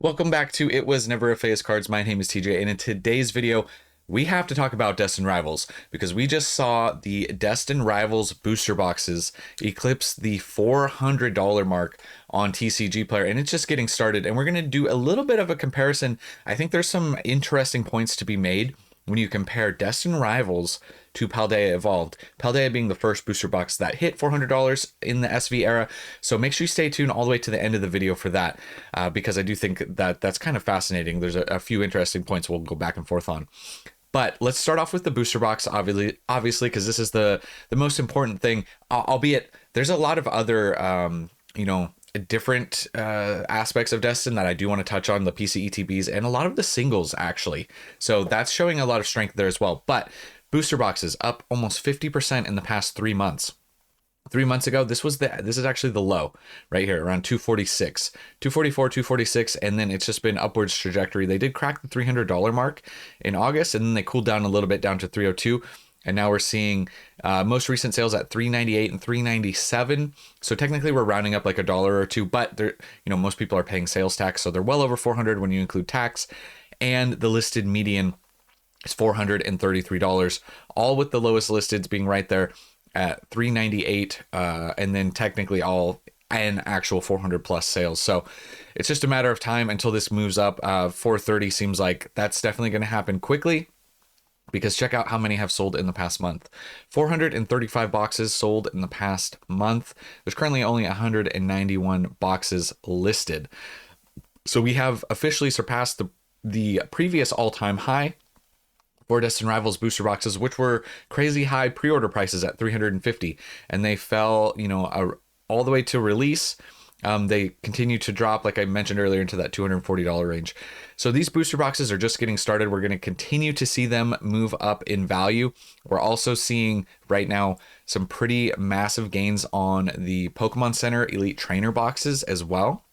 Welcome back to It Was Never a Phase Cards. My name is TJ, and in today's video, we have to talk about Destined Rivals because we just saw the Destined Rivals booster boxes eclipse the $400 mark on TCG Player, and it's just getting started. And we're going to do a little bit of a comparison. I think there's some interesting points to be made when you compare Destined Rivals to Paldea Evolved. Paldea being the first booster box that hit $400 in the SV era. So make sure you stay tuned all the way to the end of the video for that, because I do think that that's kind of fascinating. There's a few interesting points we'll go back and forth on. But let's start off with the booster box, obviously, because this is the most important thing, albeit there's a lot of other, different aspects of Destin that I do want to touch on, the PC ETBs and a lot of the singles actually. So that's showing a lot of strength there as well. But booster boxes up almost 50% in the past 3 months. 3 months ago, this is actually the low right here, around 246, 244, 246, and then it's just been upwards trajectory. They did crack the $300 mark in August, and then they cooled down a little bit down to 302. And now we're seeing most recent sales at 398 and 397. So technically we're rounding up like $1 or $2, but they're, most people are paying sales tax. So they're well over 400 when you include tax. And the listed median is $433, all with the lowest listeds being right there at 398. And then technically all an actual 400 plus sales. So it's just a matter of time until this moves up. 430 seems like that's definitely going to happen quickly, because check out how many have sold in the past month. 435 boxes sold in the past month. There's currently only 191 boxes listed. So we have officially surpassed the previous all-time high for Destined Rivals booster boxes, which were crazy high pre-order prices at 350, and they fell, all the way to release. They continue to drop, like I mentioned earlier, into that $240 range. So these booster boxes are just getting started. We're going to continue to see them move up in value. We're also seeing right now some pretty massive gains on the Pokemon Center Elite Trainer boxes as well.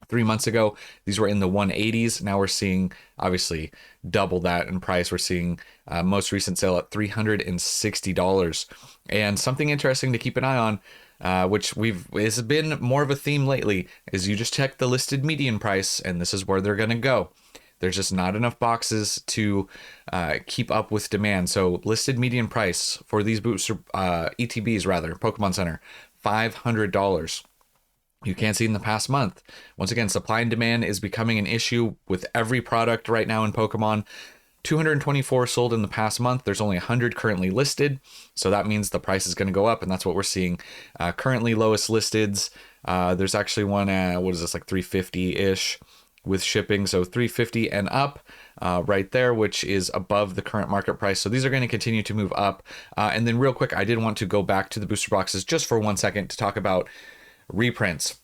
3 months ago, these were in the 180s. Now we're seeing obviously double that in price. We're seeing most recent sale at $360. And something interesting to keep an eye on, which has been more of a theme lately, is you just check the listed median price, and this is where they're going to go. There's just not enough boxes to keep up with demand. So listed median price for these booster ETBs, rather, Pokemon Center, $500. You can't see in the past month. Once again, supply and demand is becoming an issue with every product right now in Pokemon. 224 sold in the past month. There's only 100 currently listed. So that means the price is going to go up, and that's what we're seeing. Currently lowest listeds. There's actually one, what is this, like 350-ish with shipping. So 350 and up right there, which is above the current market price. So these are going to continue to move up. And then real quick, I did want to go back to the booster boxes just for 1 second to talk about reprints.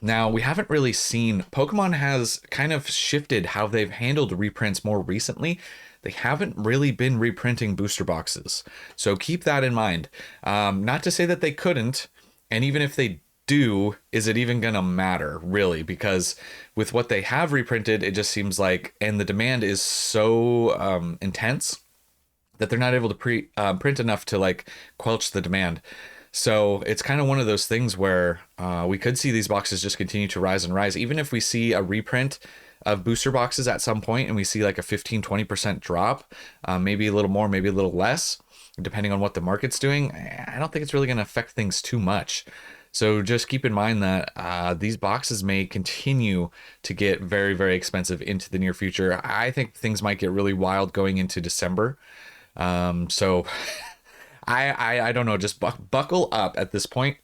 Now, we haven't really seen, Pokemon has kind of shifted how they've handled reprints more recently. They haven't really been reprinting booster boxes. So keep that in mind. Not to say that they couldn't, and even if they do, is it even going to matter, really? Because with what they have reprinted, it just seems like, and the demand is so intense that they're not able to print enough to like quelch the demand. So it's kind of one of those things where we could see these boxes just continue to rise and rise. Even if we see a reprint of booster boxes at some point and we see like a 15-20% drop, maybe a little more, maybe a little less, depending on what the market's doing, I don't think it's really going to affect things too much. So just keep in mind that these boxes may continue to get very, very expensive into the near future. I think things might get really wild going into December. So I don't know, just buckle up at this point,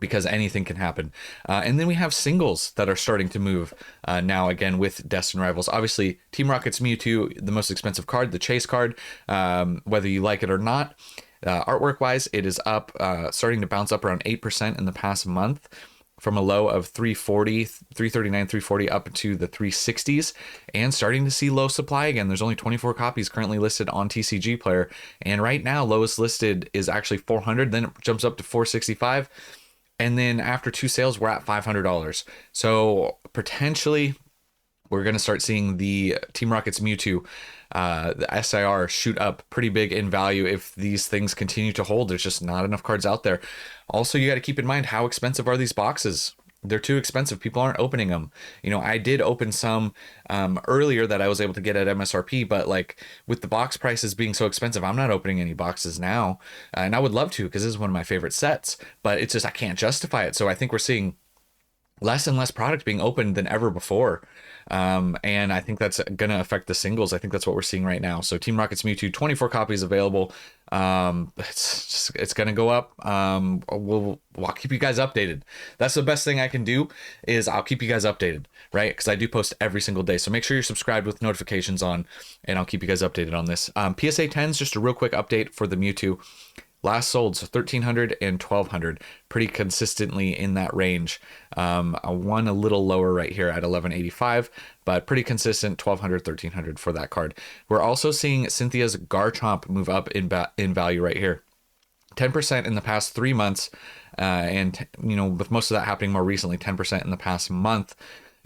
because anything can happen. And then we have singles that are starting to move now again with Destined Rivals. Obviously, Team Rocket's Mewtwo, the most expensive card, the chase card, whether you like it or not. Artwork wise, it is up, starting to bounce up around 8% in the past month, from a low of 340, 339, 340 up to the 360s, and starting to see low supply again. There's only 24 copies currently listed on TCG Player, and right now lowest listed is actually 400, then it jumps up to 465, and then after 2 sales we're at $500. So potentially we're going to start seeing the Team Rocket's Mewtwo, the SIR, shoot up pretty big in value if these things continue to hold. There's just not enough cards out there. Also, you got to keep in mind, how expensive are these boxes? they're too expensive. People aren't opening them. You know, I did open some earlier that I was able to get at MSRP, but like with the box prices being so expensive, I'm not opening any boxes now. And I would love to, because this is one of my favorite sets, but it's just I can't justify it. So I think we're seeing less and less product being opened than ever before. And I think that's going to affect the singles. I think that's what we're seeing right now. So Team Rocket's Mewtwo, 24 copies available. It's going to go up. I'll keep you guys updated. That's the best thing I can do, is I'll keep you guys updated, right? Because I do post every single day. So make sure you're subscribed with notifications on, and I'll keep you guys updated on this. PSA 10s, just a real quick update for the Mewtwo. Last sold, so 1,300 and 1,200, pretty consistently in that range. One a little lower right here at 1,185, but pretty consistent, 1,200, 1,300 for that card. We're also seeing Cynthia's Garchomp move up in value right here. 10% in the past 3 months, and you know, with most of that happening more recently, 10% in the past month.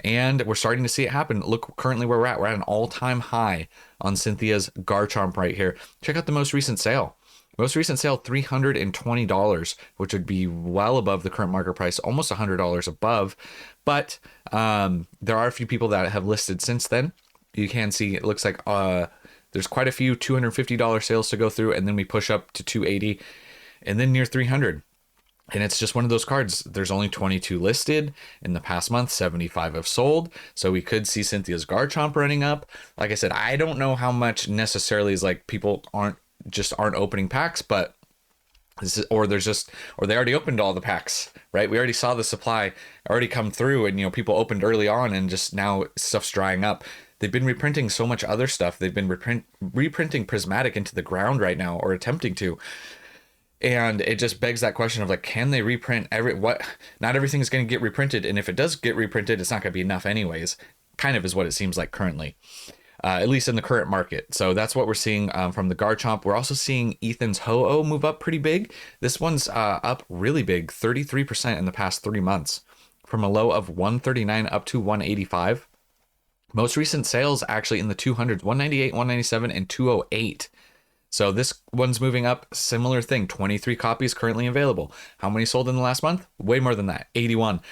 And we're starting to see it happen. Look currently where we're at. We're at an all-time high on Cynthia's Garchomp right here. Check out the most recent sale. Most recent sale, $320, which would be well above the current market price, almost $100 above. But there are a few people that have listed since then. You can see it looks like there's quite a few $250 sales to go through, and then we push up to $280, and then near $300. And it's just one of those cards. There's only 22 listed in the past month. 75 have sold. So we could see Cynthia's Garchomp running up. Like I said, I don't know how much necessarily is like people aren't opening packs, but this is, or they already opened all the packs, right? We already saw the supply already come through, and you know, people opened early on, and just now stuff's drying up. They've been reprinting so much other stuff. They've been reprinting Prismatic into the ground right now, or attempting to. And it just begs that question of like, can they reprint not everything is going to get reprinted, and if it does get reprinted, it's not going to be enough anyways. Kind of is what it seems like currently. At least in the current market. So that's what we're seeing from the Garchomp. We're also seeing Ethan's Ho-Oh move up pretty big. This one's up really big, 33% in the past 3 months, from a low of 139 up to 185. Most recent sales actually in the 200s, 198, 197, and 208. So this one's moving up, similar thing, 23 copies currently available. How many sold in the last month? Way more than that, 81.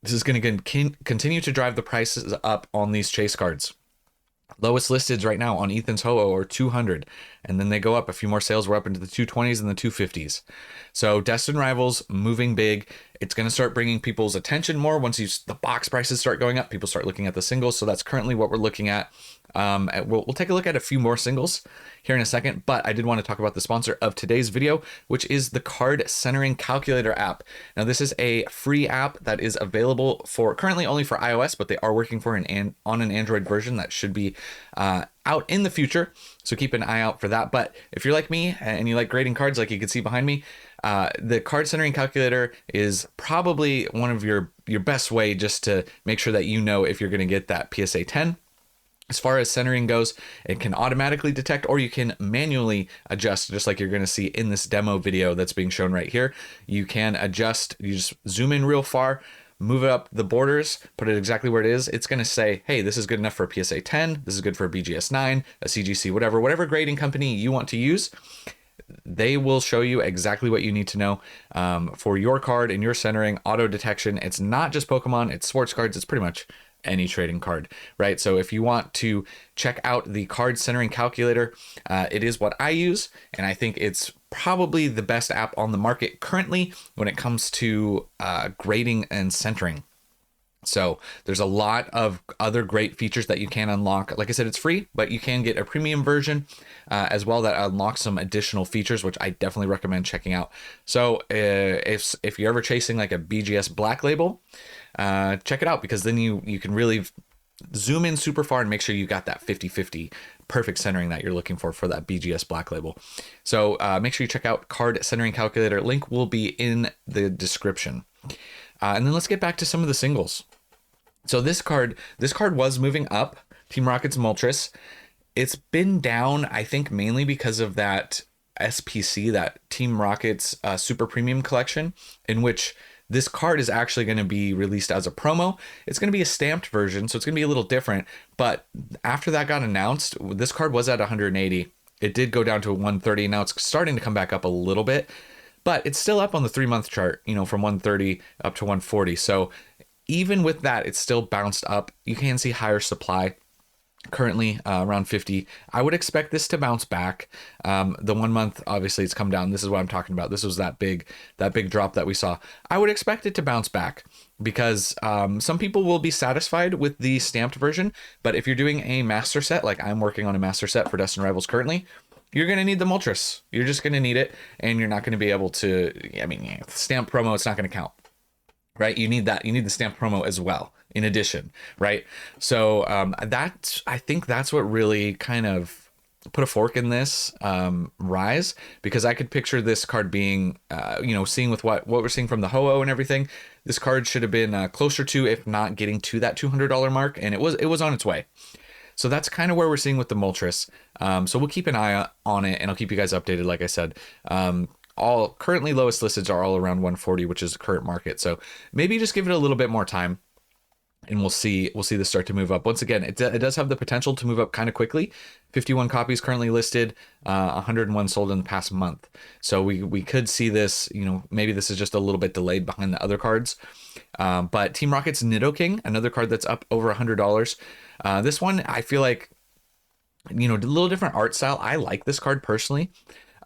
This is going to continue to drive the prices up on these chase cards. Lowest listeds right now on Ethan's Ho-Oh are 200, and then they go up a few more sales. We're up into the 220s and the 250s. So Destined Rivals moving big. It's going to start bringing people's attention more once the box prices start going up. People start looking at the singles. So that's currently what we're looking at. We'll take a look at a few more singles here in a second, but I did want to talk about the sponsor of today's video, which is the Card Centering Calculator app. Now, this is a free app that is available for currently only for iOS, but they are working for on an Android version that should be out in the future. So keep an eye out for that. But if you're like me and you like grading cards, like you can see behind me, the Card Centering Calculator is probably one of your best way just to make sure that you know if you're going to get that PSA 10. As far as centering goes, it can automatically detect, or you can manually adjust, just like you're going to see in this demo video that's being shown right here. You can adjust, you just zoom in real far, move it up the borders, put it exactly where it is. It's going to say, hey, this is good enough for a PSA 10. This is good for a BGS 9, a CGC, whatever grading company you want to use. They will show you exactly what you need to know for your card and your centering, auto detection. It's not just Pokemon, it's sports cards. It's pretty much any trading card, right? So if you want to check out the Card Centering Calculator, it is what I use, and I think it's probably the best app on the market currently when it comes to grading and centering. So there's a lot of other great features that you can unlock. Like I said, it's free, but you can get a premium version as well that unlocks some additional features, which I definitely recommend checking out. So if you're ever chasing like a BGS Black Label, check it out, because then you can really zoom in super far and make sure you got that 50-50 perfect centering that you're looking for that BGS Black Label. So make sure you check out Card Centering Calculator. Link will be in the description. And then let's get back to some of the singles. So this card was moving up, Team Rocket's Moltres. It's been down, I think, mainly because of that SPC, that Team Rocket's Super Premium Collection, in which this card is actually going to be released as a promo. It's going to be a stamped version, so it's going to be a little different. But after that got announced, this card was at 180. It did go down to 130. Now it's starting to come back up a little bit. but it's still up on the 3-month chart, you know, from 130 up to 140. So even with that, it's still bounced up. You can see higher supply currently around 50. I would expect this to bounce back. The 1 month, obviously it's come down. This is what I'm talking about. This was that big drop that we saw. I would expect it to bounce back because some people will be satisfied with the stamped version. But if you're doing a master set, like I'm working on a master set for Destined Rivals currently, you're going to need the Moltres. You're just going to need it, and you're not going to be able to, I mean, stamp promo, it's not going to count, right? You need that. You need the stamp promo as well, in addition, right? So I think that's what really kind of put a fork in this rise, because I could picture this card being, you know, seeing with what we're seeing from the Ho-Oh and everything, this card should have been closer to, if not getting to that $200 mark, and it was on its way. So that's kind of where we're seeing with the Moltres. So we'll keep an eye on it, and I'll keep you guys updated. Like I said, all currently lowest listeds are all around 140, which is the current market. So maybe just give it a little bit more time, and we'll see this start to move up. Once again, it does have the potential to move up kind of quickly. 51 copies currently listed, 101 sold in the past month. So we could see this, you know, maybe this is just a little bit delayed behind the other cards. But Team Rocket's Nidoking, another card that's up over $100. This one, I feel like, you know, a little different art style. I like this card personally.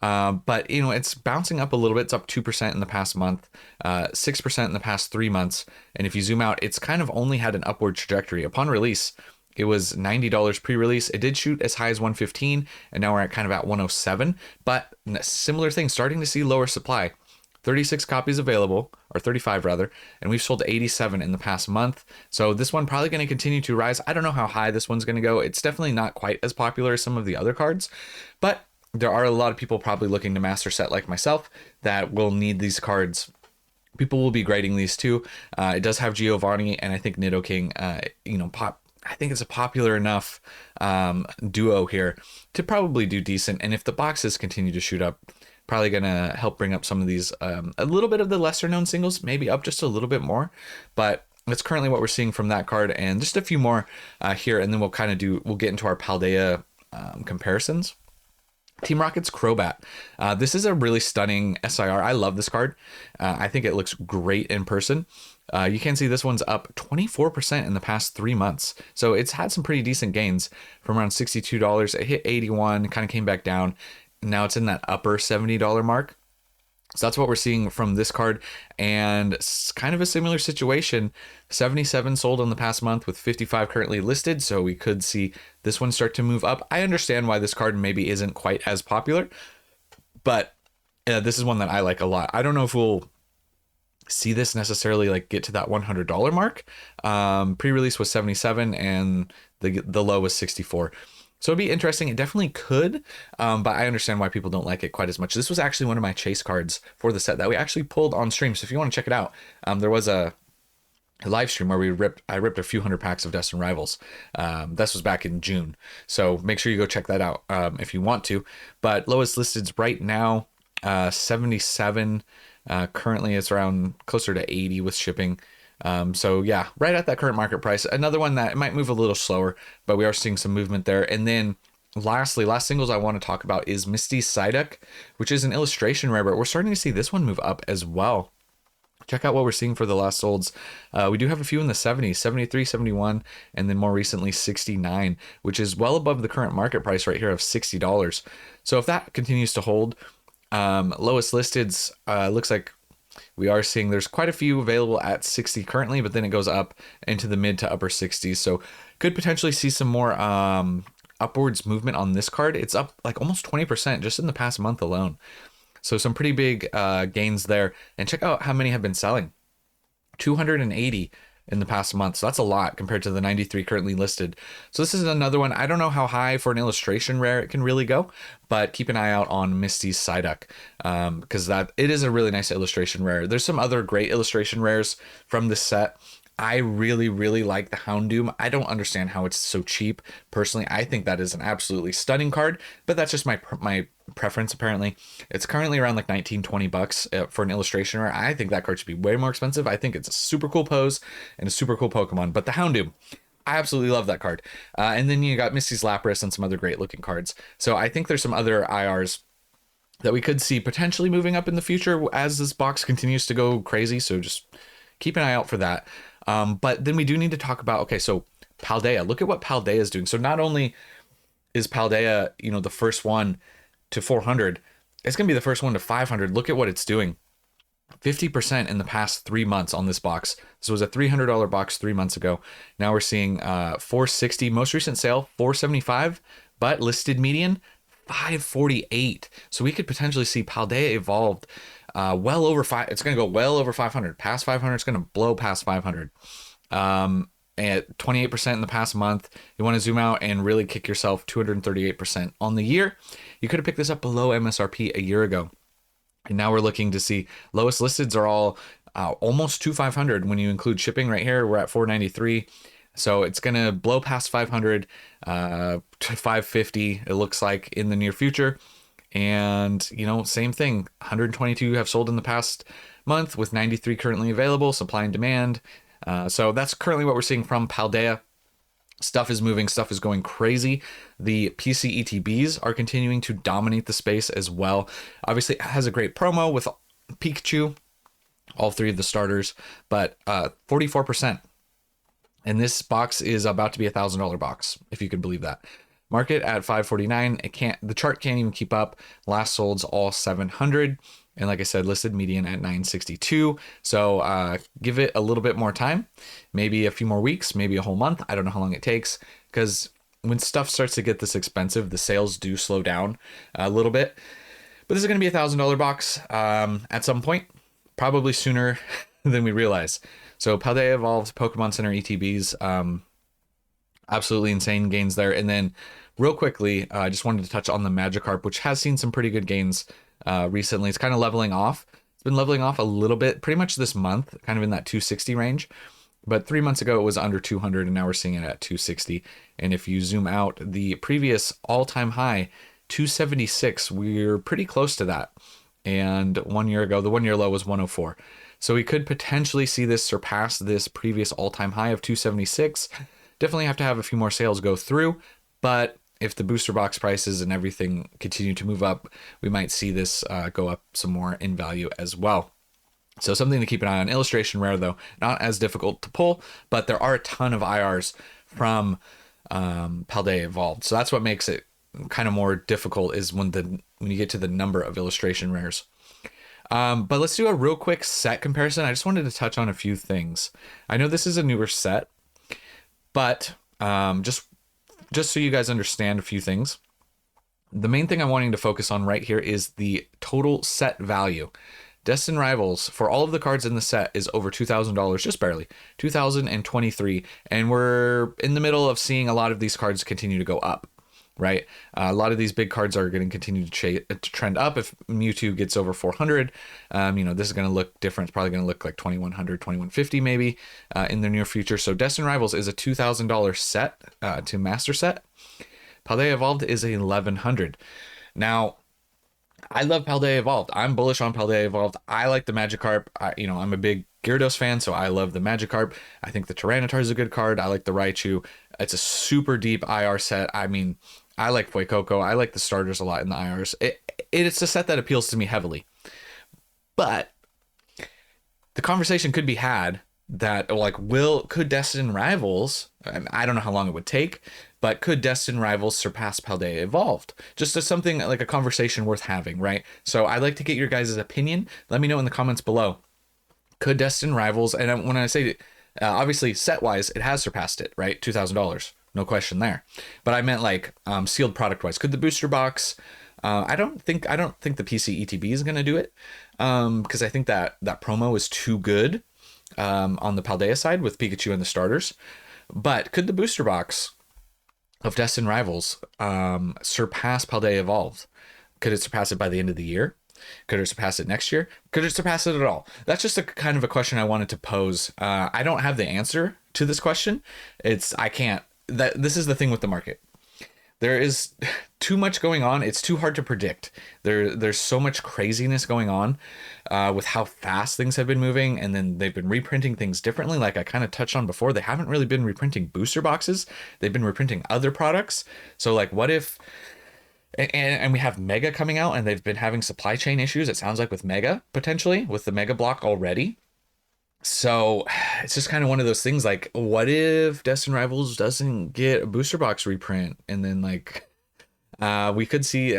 But, you know, it's bouncing up a little bit. It's up 2% in the past month, 6% in the past 3 months. And if you zoom out, it's kind of only had an upward trajectory. Upon release, it was $90 pre-release. It did shoot as high as 115, and now we're at kind of at 107. But similar thing, starting to see lower supply. 36 copies available, or 35 rather, and we've sold 87 in the past month. So this one probably going to continue to rise. I don't know how high this one's going to go. It's definitely not quite as popular as some of the other cards, but there are a lot of people probably looking to master set like myself that will need these cards. People will be grading these too. It does have Giovanni, and I think Nidoking, you know, I think it's a popular enough duo here to probably do decent. And if the boxes continue to shoot up, probably going to help bring up some of these, a little bit of the lesser known singles, maybe up just a little bit more. But that's currently what we're seeing from that card, and just a few more here. And then we'll get into our Paldea comparisons. Team Rocket's Crobat. This is a really stunning SIR. I love this card. I think it looks great in person. You can see this one's up 24% in the past 3 months. So it's had some pretty decent gains from around $62. It hit 81, kind of came back down. Now it's in that upper $70 mark. So that's what we're seeing from this card, and it's kind of a similar situation. 77 sold in the past month with 55 currently listed, so we could see this one start to move up. I understand why this card maybe isn't quite as popular, but this is one that I like a lot. I don't know if we'll see this necessarily like get to that $100 mark. Pre-release was 77 and the low was 64. So it'd be interesting. It definitely could, but I understand why people don't like it quite as much. This was actually one of my chase cards for the set that we actually pulled on stream. So if you want to check it out, there was a live stream where I ripped a few hundred packs of Destined Rivals. This was back in June. So make sure you go check that out if you want to. But lowest listed right now, 77. Currently it's around closer to 80 with shipping. So yeah, right at that current market price. Another one that might move a little slower, but we are seeing some movement there. And then lastly, last singles I want to talk about is Misty's Psyduck, which is an illustration rare, but we're starting to see this one move up as well. Check out what we're seeing for the last solds. We do have a few in the 70s, 73, 71, and then more recently 69, which is well above the current market price right here of $60. So if that continues to hold, lowest listeds, looks like we are seeing there's quite a few available at 60 currently, but then it goes up into the mid to upper 60s. So could potentially see some more upwards movement on this card. It's up like almost 20% just in the past month alone. So some pretty big gains there. And check out how many have been selling. 280 in the past month. So that's a lot compared to the 93 currently listed. So this is another one. I don't know how high for an illustration rare it can really go, but keep an eye out on Misty's Psyduck, because it is a really nice illustration rare. There's some other great illustration rares from this set. I really, really like the Houndoom. I don't understand how it's so cheap. Personally, I think that is an absolutely stunning card, but that's just my preference apparently. It's currently around like 19, 20 bucks for an illustration rare. I think that card should be way more expensive. I think it's a super cool pose and a super cool Pokemon, but the Houndoom, I absolutely love that card. And then you got Misty's Lapras and some other great looking cards. So I think there's some other IRs that we could see potentially moving up in the future as this box continues to go crazy. So just keep an eye out for that. But then we do need to talk about, okay, so Paldea, look at what Paldea is doing. So not only is Paldea, you know, the first one to 400, it's going to be the first one to 500. Look at what it's doing. 50% in the past 3 months on this box. This was a $300 box 3 months ago. Now we're seeing 460, most recent sale, 475, but listed median, 548. So we could potentially see Paldea Evolved well over five. It's going to go well over 500. Past 500, it's going to blow past 500. At 28% in the past month. You want to zoom out and really kick yourself 238% on the year. You could have picked this up below MSRP a year ago. And now we're looking to see lowest listeds are all almost to 500 when you include shipping. Right here we're at 493, so it's gonna blow past 500 to 550 it looks like in the near future. And you know, same thing, 122 have sold in the past month with 93 currently available. Supply and demand, so that's currently what we're seeing from Paldea. Stuff is moving, stuff is going crazy. The PC ETBs are continuing to dominate the space as well. Obviously, it has a great promo with Pikachu, all three of the starters, but 44%. And this box is about to be $1,000 box, if you could believe that. Market at 549. The chart can't even keep up. Last sold's all 700. And like I said, listed median at 962. So give it a little bit more time, maybe a few more weeks, maybe a whole month. I don't know how long it takes, because when stuff starts to get this expensive, the sales do slow down a little bit. But this is going to be $1,000 box at some point, probably sooner than we realize. So Paldea Evolved, Pokemon Center ETBs, absolutely insane gains there. And then real quickly, I just wanted to touch on the Magikarp, which has seen some pretty good gains recently. It's kind of leveling off. It's been leveling off a little bit pretty much this month, kind of in that 260 range. But 3 months ago, it was under 200, and now we're seeing it at 260. And if you zoom out, the previous all-time high, 276, we're pretty close to that. And 1 year ago, the 1 year low was 104. So we could potentially see this surpass this previous all-time high of 276. Definitely have to have a few more sales go through, but if the booster box prices and everything continue to move up, we might see this go up some more in value as well. So something to keep an eye on. Illustration rare, though, not as difficult to pull, but there are a ton of IRs from Paldea Evolved. So that's what makes it kind of more difficult, is when you get to the number of illustration rares. But let's do a real quick set comparison. I just wanted to touch on a few things. I know this is a newer set, but just so you guys understand a few things, the main thing I'm wanting to focus on right here is the total set value. Destined Rivals, for all of the cards in the set, is over $2,000, just barely, $2,023, and we're in the middle of seeing a lot of these cards continue to go up, right? A lot of these big cards are going to continue to trend up. If Mewtwo gets over 400, you know, this is going to look different. It's probably going to look like 2,100, 2,150 maybe in the near future. So Destined Rivals is a $2,000 set to master set. Paldea Evolved is $1,100. Now, I love Paldea Evolved. I'm bullish on Paldea Evolved. I like the Magikarp. I'm a big Gyarados fan, so I love the Magikarp. I think the Tyranitar is a good card. I like the Raichu. It's a super deep IR set. I mean, I like Fuecoco. I like the starters a lot in the IRs. It's a set that appeals to me heavily. But the conversation could be had that, like, could Destined Rivals, I don't know how long it would take, but could Destined Rivals surpass Paldea Evolved? Just as something like a conversation worth having, right? So I'd like to get your guys' opinion. Let me know in the comments below. Could Destined Rivals, and when I say obviously set-wise, it has surpassed it, right? $2,000, no question there. But I meant like sealed product-wise. Could the booster box? I don't think the PC ETB is going to do it, because I think that promo is too good on the Paldea side with Pikachu and the starters. But could the booster box of Destined Rivals surpass Paldea Evolved? Could it surpass it by the end of the year? Could it surpass it next year? Could it surpass it at all? That's just a kind of a question I wanted to pose. I don't have the answer to this question. This is the thing with the market. There is too much going on. It's too hard to predict. There's so much craziness going on with how fast things have been moving, and then they've been reprinting things differently. Like I kind of touched on before, they haven't really been reprinting booster boxes. They've been reprinting other products. So like, what if And we have Mega coming out, and they've been having supply chain issues, it sounds like, with Mega, potentially, with the Mega block already. So it's just kind of one of those things like, what if Destined Rivals doesn't get a booster box reprint? And then, like, we could see,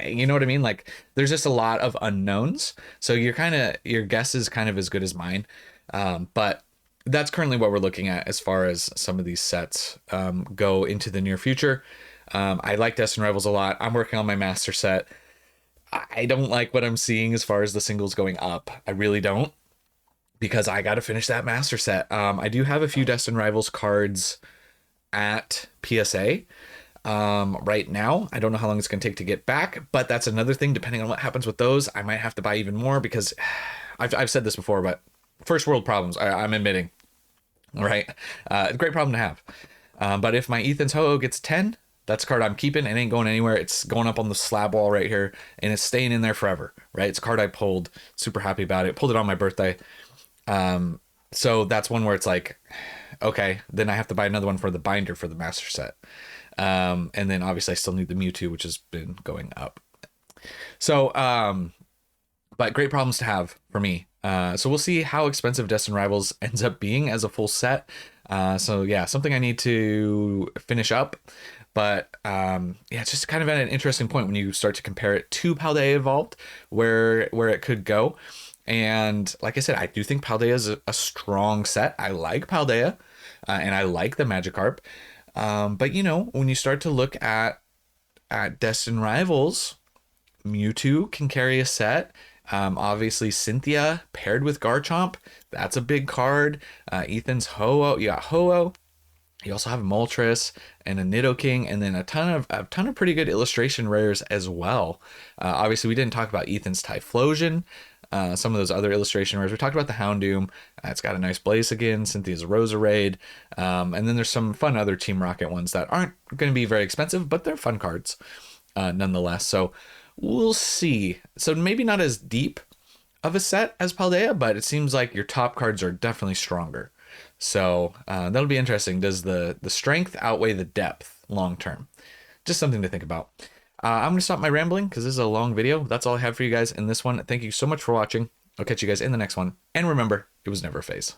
you know what I mean? Like, there's just a lot of unknowns. So your guess is kind of as good as mine. But that's currently what we're looking at as far as some of these sets go into the near future. I like Destined Rivals a lot. I'm working on my master set. I don't like what I'm seeing as far as the singles going up. I really don't, because I got to finish that master set. I do have a few Destined Rivals cards at PSA right now. I don't know how long it's going to take to get back, but that's another thing. Depending on what happens with those, I might have to buy even more, because I've said this before, but first world problems, I'm admitting. All right. Great problem to have. But if my Ethan's Ho-Oh gets 10, that's a card I'm keeping and ain't going anywhere. It's going up on the slab wall right here, and it's staying in there forever, right? It's a card I pulled. Super happy about it. Pulled it on my birthday. So that's one where it's like, okay, then I have to buy another one for the binder for the master set. And then obviously I still need the Mewtwo, which has been going up. So, but great problems to have for me. So we'll see how expensive Destined Rivals ends up being as a full set. So yeah, something I need to finish up. But yeah, it's just kind of at an interesting point when you start to compare it to Paldea Evolved, where it could go. And like I said, I do think Paldea is a strong set. I like Paldea, and I like the Magikarp. But you know, when you start to look at Destined Rivals, Mewtwo can carry a set. Obviously Cynthia paired with Garchomp, that's a big card. Ethan's Ho-Oh, you got Ho-Oh. You also have Moltres and a Nidoking, and then a ton of pretty good illustration rares as well. Obviously, we didn't talk about Ethan's Typhlosion. Some of those other illustration rares. We talked about the Houndoom. It's got a nice Blaze again. Cynthia's Roserade. And then there's some fun other Team Rocket ones that aren't going to be very expensive, but they're fun cards nonetheless. So we'll see. So maybe not as deep of a set as Paldea, but it seems like your top cards are definitely stronger. So that'll be interesting. Does the strength outweigh the depth long term? Just something to think about. I'm going to stop my rambling because this is a long video. That's all I have for you guys in this one. Thank you so much for watching. I'll catch you guys in the next one. And remember, it was never a phase.